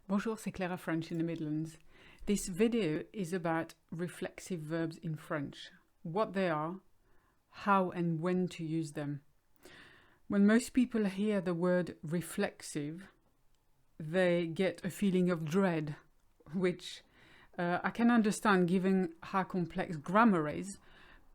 Bonjour, c'est Clara French in the Midlands. This video is about reflexive verbs in French, what they are, how and when to use them. When most people hear the word reflexive, they get a feeling of dread, which I can understand given how complex grammar is,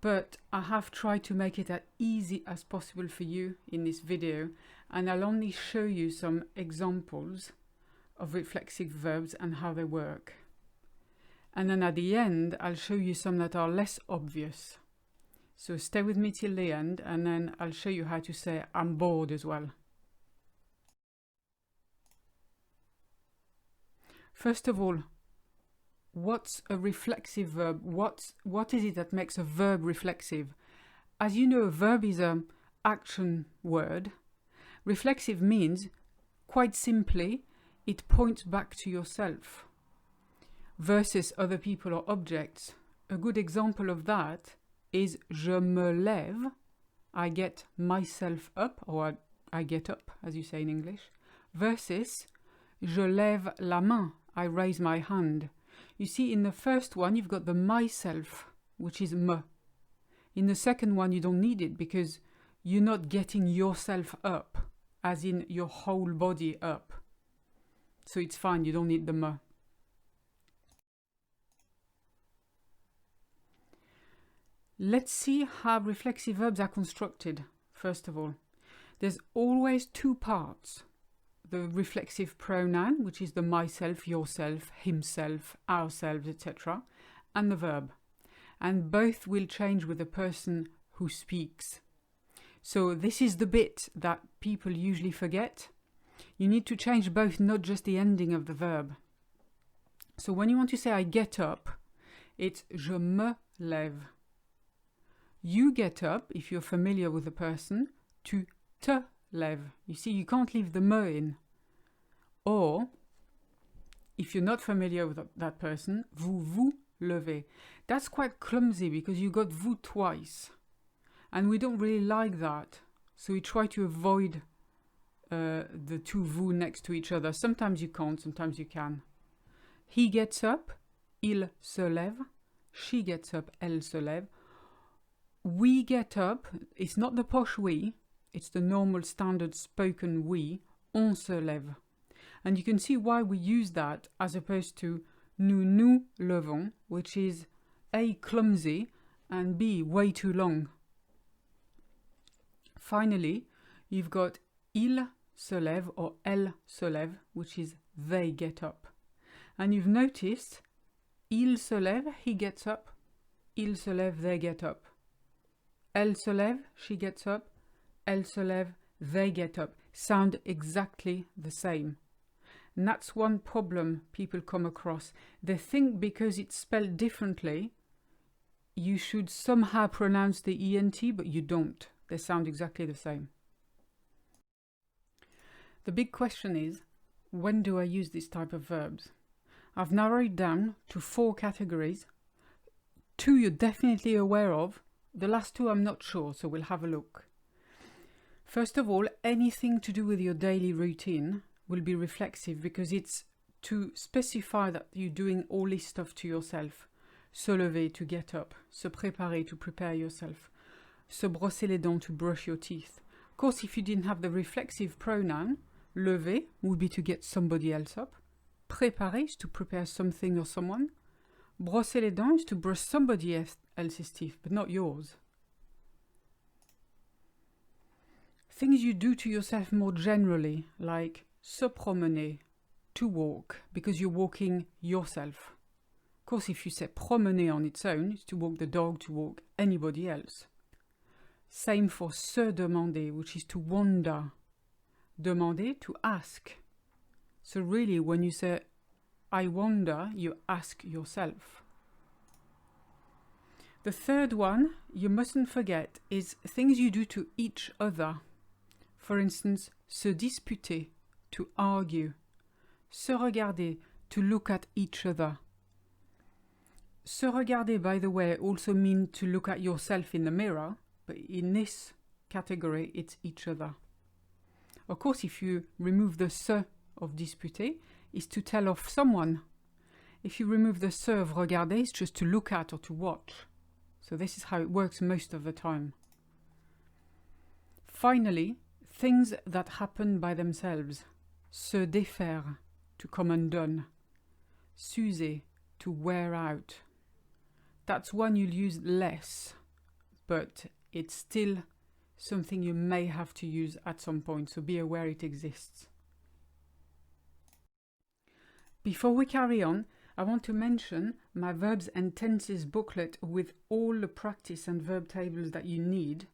but I have tried to make it as easy as possible for you in this video, and I'll only show you some examples of reflexive verbs and how they work. And then at the end, I'll show you some that are less obvious. So stay with me till the end, and then I'll show you how to say I'm bored as well. First of all, what's a reflexive verb? What is it that makes a verb reflexive? As you know, a verb is an action word. Reflexive means, quite simply, it points back to yourself versus other people or objects. A good example of that is je me lève, I get myself up, or I get up, as you say in English, versus je lève la main, I raise my hand. You see, in the first one, you've got the myself, which is me. In the second one, you don't need it because you're not getting yourself up, as in your whole body up. So it's fine, you don't need the me. Let's see how reflexive verbs are constructed, first of all. There's always two parts. The reflexive pronoun, which is the myself, yourself, himself, ourselves, etc., and the verb. And both will change with the person who speaks. So this is the bit that people usually forget. You need to change both, not just the ending of the verb. So when you want to say I get up, it's je me lève. You get up, if you're familiar with the person, tu te lèves. You see, you can't leave the me in. Or, if you're not familiar with that person, vous levez. That's quite clumsy because you got vous twice. And we don't really like that. So we try to avoid the two vous next to each other. Sometimes you can't, sometimes you can. He gets up, il se lève. She gets up, elle se lève. We get up, it's not the posh we, it's the normal standard spoken we, on se lève. And you can see why we use that as opposed to nous levons, which is A, clumsy, and B, way too long. Finally, you've got il se lève or elle se lève, which is they get up. And you've noticed il se lève, he gets up, il se lève, they get up. Elle se lève, she gets up, elle se lève, they get up. Sound exactly the same. And that's one problem people come across. They think because it's spelled differently, you should somehow pronounce the ENT, but you don't. They sound exactly the same. The big question is, when do I use this type of verbs? I've narrowed it down to 4 categories. 2 you're definitely aware of. The last 2 I'm not sure, so we'll have a look. First of all, anything to do with your daily routine will be reflexive because it's to specify that you're doing all this stuff to yourself. Se lever, to get up. Se préparer, to prepare yourself. Se brosser les dents, to brush your teeth. Of course, if you didn't have the reflexive pronoun, lever would be to get somebody else up. Préparer is to prepare something or someone. Brosser les dents is to brush somebody else's teeth, but not yours. Things you do to yourself more generally, like se promener, to walk, because you're walking yourself. Of course, if you say promener on its own, it's to walk the dog, to walk anybody else. Same for se demander, which is to wonder. Demander, to ask. So really, when you say, I wonder, you ask yourself. The third one you mustn't forget is things you do to each other. For instance, se disputer, to argue. Se regarder, to look at each other. Se regarder, by the way, also means to look at yourself in the mirror, but in this category, it's each other. Of course, if you remove the se of disputer, is to tell of someone. If you remove the se, regarder, it's just to look at or to watch. So this is how it works most of the time. Finally, things that happen by themselves. Se défaire, to come undone. S'user, to wear out. That's one you'll use less, but it's still something you may have to use at some point, so be aware it exists. Before we carry on, I want to mention my verbs and tenses booklet with all the practice and verb tables that you need.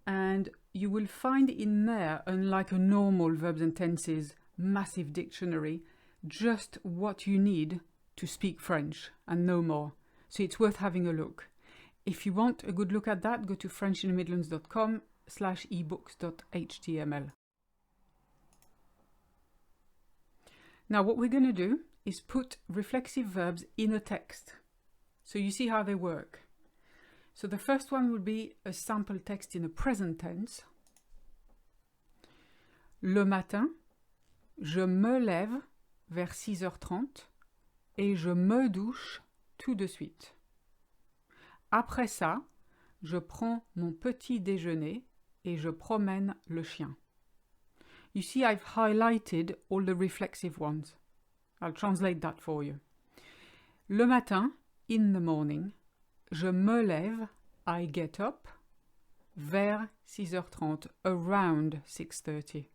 And you will find in there, unlike a normal verbs and tenses massive dictionary, just what you need to speak French and no more. So it's worth having a look. If you want a good look at that, go to frenchinthemidlands.com/ebooks.html. Now what we're going to do is put reflexive verbs in a text. So you see how they work. So the first one will be a sample text in a present tense. Le matin, je me lève vers 6h30 et je me douche tout de suite. Après ça, je prends mon petit déjeuner et je promène le chien. You see, I've highlighted all the reflexive ones. I'll translate that for you. Le matin, in the morning, je me lève, I get up, vers 6h30, around 6:30.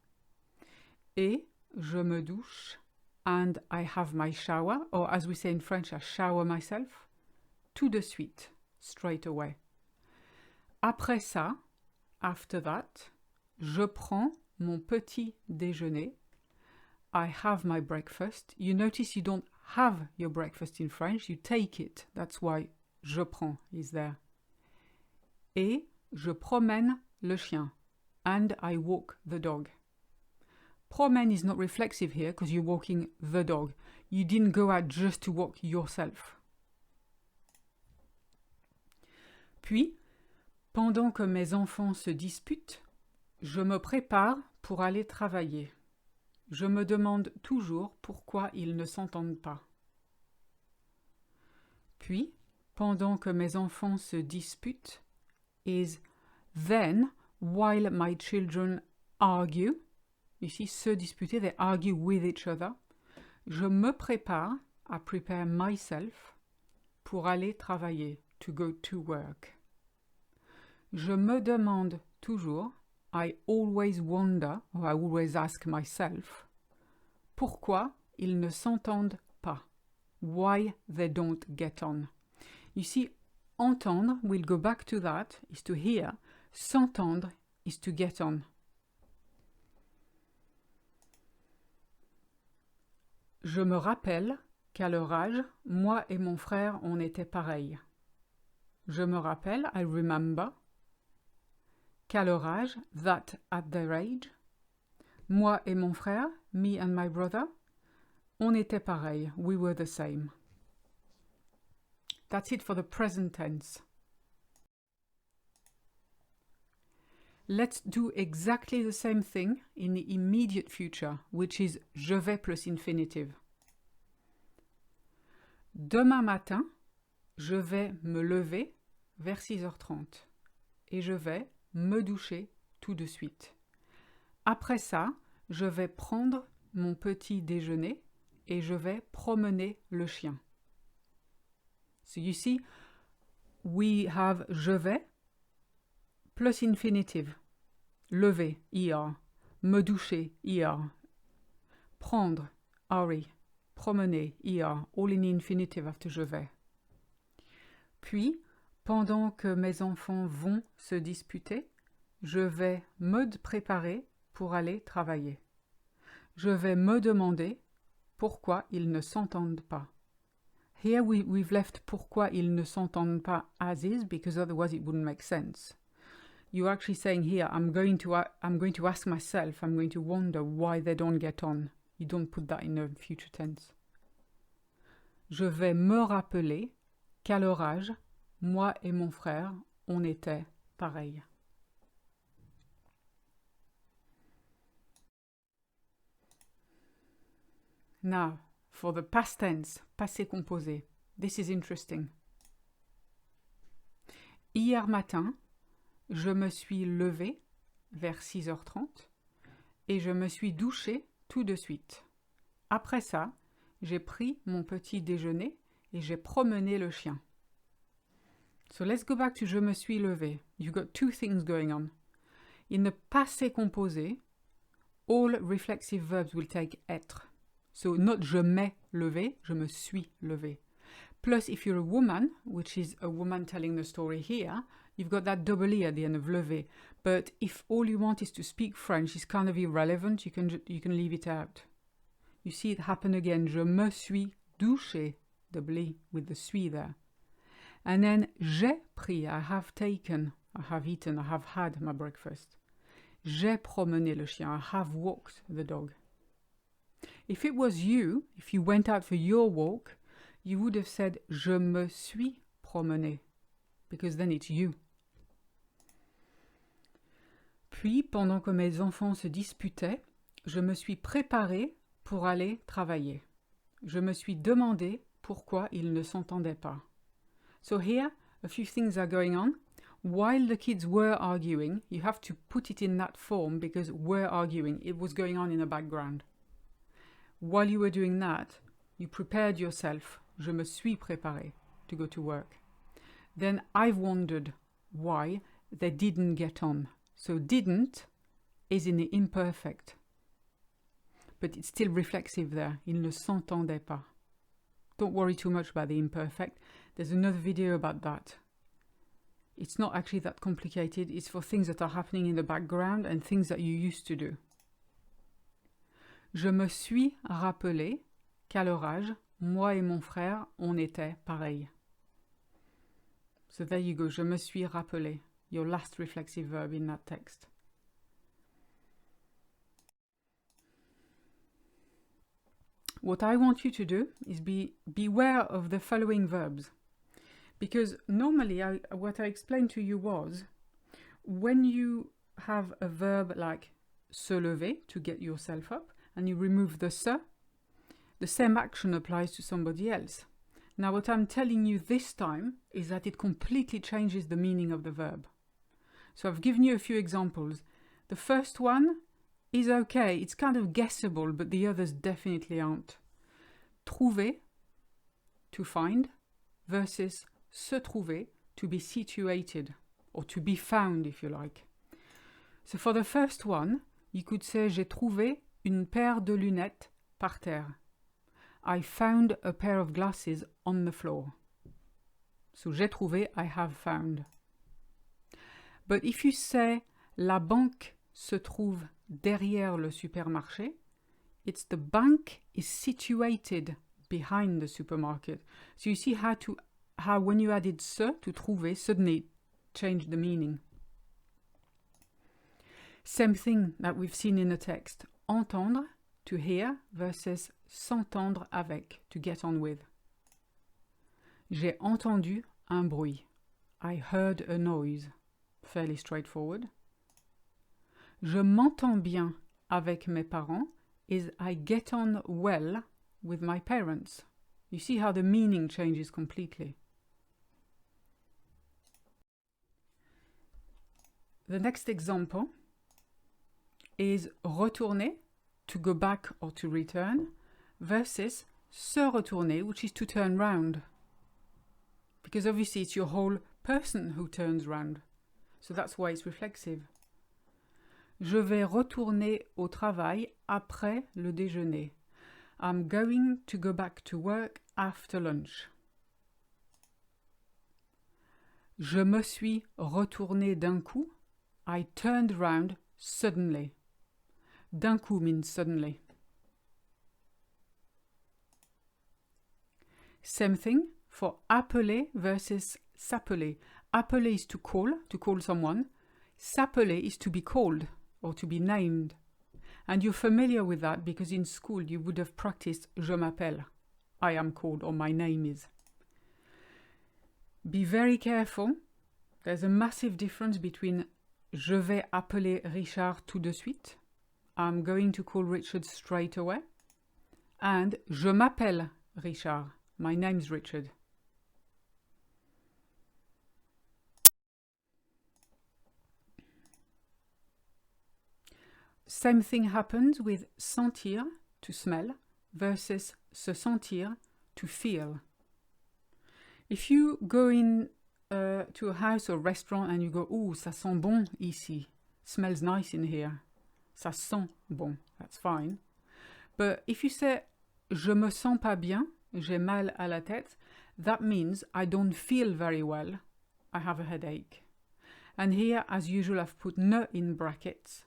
Et je me douche, and I have my shower, or as we say in French, I shower myself, tout de suite, straight away. Après ça, after that, je prends mon petit déjeuner. I have my breakfast. You notice you don't have your breakfast in French, you take it. That's why je prends is there. Et je promène le chien. And I walk the dog. Promène is not reflexive here because you're walking the dog. You didn't go out just to walk yourself. Puis, pendant que mes enfants se disputent, je me prépare pour aller travailler. Je me demande toujours pourquoi ils ne s'entendent pas. Puis, pendant que mes enfants se disputent, is then, while my children argue, you see, se disputer, they argue with each other. Je me prépare, I prepare myself, pour aller travailler, to go to work. Je me demande toujours, I always wonder, or I always ask myself, pourquoi ils ne s'entendent pas, why they don't get on. You see, entendre, we'll go back to that, is to hear. S'entendre is to get on. Je me rappelle qu'à leur âge, moi et mon frère, on était pareils. Je me rappelle, I remember, qu'à leur âge, that at their age, moi et mon frère, me and my brother, on était pareils, we were the same. That's it for the present tense. Let's do exactly the same thing in the immediate future, which is je vais plus infinitive. Demain matin, je vais me lever vers 6h30 et je vais me doucher tout de suite. Après ça, je vais prendre mon petit déjeuner et je vais promener le chien. So you see, we have je vais plus infinitive. Lever, er. Me doucher, er. Prendre, re. Promener, er. All in infinitive after je vais. Puis, pendant que mes enfants vont se disputer, je vais me préparer pour aller travailler. Je vais me demander pourquoi ils ne s'entendent pas. Here we've left pourquoi ils ne s'entendent pas as is, because otherwise it wouldn't make sense. You're actually saying here, I'm going to ask myself, I'm going to wonder why they don't get on. You don't put that in a future tense. Je vais me rappeler qu'à leur âge, moi et mon frère, on était pareils. Now, for the past tense, passé composé. This is interesting. Hier matin, je me suis levé vers 6h30 et je me suis douché tout de suite. Après ça, j'ai pris mon petit déjeuner et j'ai promené le chien. So let's go back to je me suis levé. You've got two things going on. In the passé composé, all reflexive verbs will take être. So not je m'ai levé, je me suis levé. Plus if you're a woman, which is a woman telling the story here, you've got that double E at the end of levé. But if all you want is to speak French, it's kind of irrelevant, you can leave it out. You see it happen again. Je me suis douché, double E, with the suis there. And then j'ai pris, I have taken, I have eaten, I have had my breakfast. J'ai promené le chien, I have walked the dog. If it was you, if you went out for your walk, you would have said je me suis promené, because then it's you. Puis, pendant que mes enfants se disputaient, je me suis préparé pour aller travailler. Je me suis demandé pourquoi ils ne s'entendaient pas. So here, a few things are going on. While the kids were arguing, you have to put it in that form because were arguing, it was going on in the background. While you were doing that, you prepared yourself. Je me suis préparé to go to work. Then I've wondered why they didn't get on. So didn't is in the imperfect. But it's still reflexive there. Ils ne s'entendaient pas. Don't worry too much about the imperfect. There's another video about that. It's not actually that complicated. It's for things that are happening in the background and things that you used to do. Je me suis rappelé qu'à leur âge, moi et mon frère, on était pareils. So there you go. Je me suis rappelé. Your last reflexive verb in that text. What I want you to do is beware of the following verbs. Because normally what I explained to you was when you have a verb like se lever, to get yourself up, and you remove the se, the same action applies to somebody else. Now what I'm telling you this time is that it completely changes the meaning of the verb. So I've given you a few examples. The first one is okay, it's kind of guessable, but the others definitely aren't. Trouver, to find, versus se trouver, to be situated, or to be found if you like. So for the first one, you could say j'ai trouvé une paire de lunettes par terre. I found a pair of glasses on the floor. So j'ai trouvé, I have found. But if you say la banque se trouve derrière le supermarché, it's the bank is situated behind the supermarket. So you see how when you added se to trouver, suddenly it changed the meaning. Same thing that we've seen in the text. Entendre, to hear, versus s'entendre avec, to get on with. J'ai entendu un bruit. I heard a noise. Fairly straightforward. Je m'entends bien avec mes parents is I get on well with my parents. You see how the meaning changes completely. The next example is retourner, to go back or to return, versus se retourner, which is to turn round. Because obviously it's your whole person who turns round. So that's why it's reflexive. Je vais retourner au travail après le déjeuner. I'm going to go back to work after lunch. Je me suis retourné d'un coup. I turned round suddenly. D'un coup means suddenly. Same thing for appeler versus s'appeler. Appeler is to call someone. S'appeler is to be called or to be named. And you're familiar with that because in school you would have practiced je m'appelle. I am called or my name is. Be very careful. There's a massive difference between je vais appeler Richard tout de suite. I'm going to call Richard straight away. and je m'appelle Richard. My name's Richard. Same thing happens with sentir, to smell, versus se sentir, to feel. If you go in to a house or restaurant and you go, "Ooh, ça sent bon ici. Smells nice in here." Ça sent bon. That's fine. But if you say, "Je me sens pas bien," j'ai mal à la tête, that means I don't feel very well. I have a headache. And here, as usual, I've put ne in brackets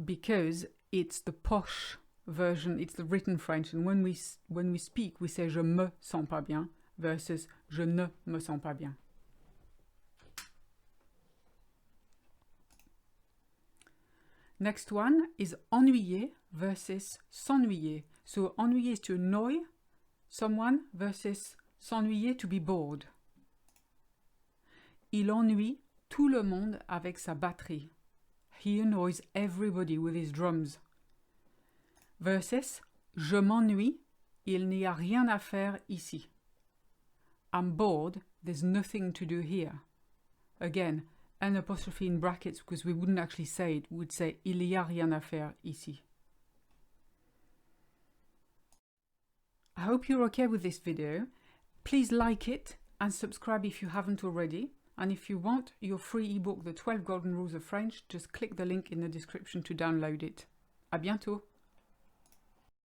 because it's the posh version, it's the written French. And when we speak, we say je me sens pas bien versus je ne me sens pas bien. Next one is ennuyer versus s'ennuyer. So ennuyer is to annoy someone versus s'ennuyer, to be bored. Il ennuie tout le monde avec sa batterie. He annoys everybody with his drums. Versus je m'ennuie, il n'y a rien à faire ici. I'm bored, there's nothing to do here. Again, an apostrophe in brackets because we wouldn't actually say it. We would say il y a rien à faire ici. I hope you're okay with this video. Please like it and subscribe if you haven't already. And if you want your free ebook, The 12 Golden Rules of French, just click the link in the description to download it. À bientôt!